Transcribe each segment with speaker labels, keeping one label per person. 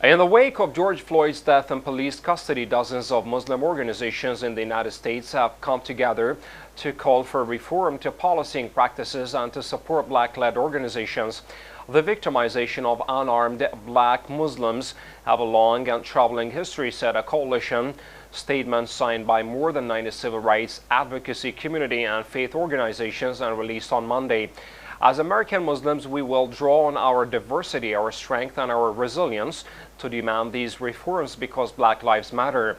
Speaker 1: In the wake of George Floyd's death in police custody, dozens of Muslim organizations in the United States have come together to call for reform to policing practices and to support black-led organizations. The victimization of unarmed black Muslims have a long and troubling history, said a coalition statement signed by more than 90 civil rights, advocacy, community and faith organizations and released on Monday. As American Muslims, we will draw on our diversity, our strength and our resilience to demand these reforms because Black Lives Matter.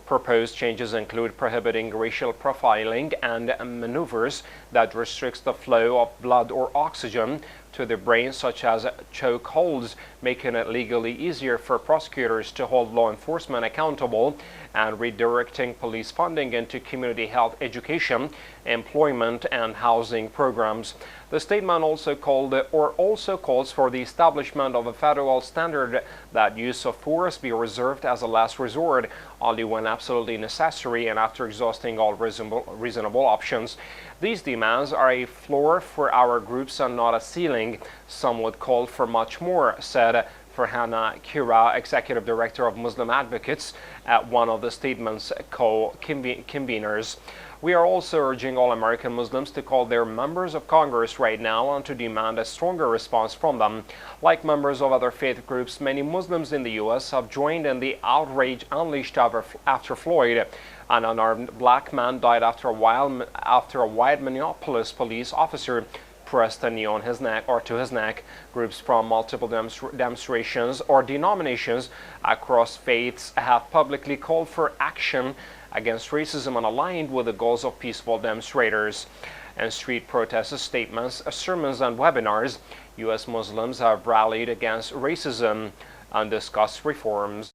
Speaker 1: Proposed changes include prohibiting racial profiling and maneuvers that restricts the flow of blood or oxygen to the brain, such as chokeholds, making it legally easier for prosecutors to hold law enforcement accountable, and redirecting police funding into community health education, employment and housing programs. The statement also calls for the establishment of a federal standard that use of force be reserved as a last resort, only when absolutely necessary and after exhausting all reasonable options. These demands are a floor for our groups and not a ceiling. Some would call for much more, said Farhana Kira, Executive Director of Muslim Advocates, at one of the statement's co-conveners. We are also urging all American Muslims to call their members of Congress right now and to demand a stronger response from them. Like members of other faith groups, many Muslims in the U.S. have joined in the outrage unleashed after Floyd. An unarmed black man died after a white Minneapolis police officer pressed a knee on his neck or to his neck. Groups from multiple demonstrations or denominations across faiths have publicly called for action against racism and aligned with the goals of peaceful demonstrators. In street protests, statements, sermons and webinars, U.S. Muslims have rallied against racism and discussed reforms.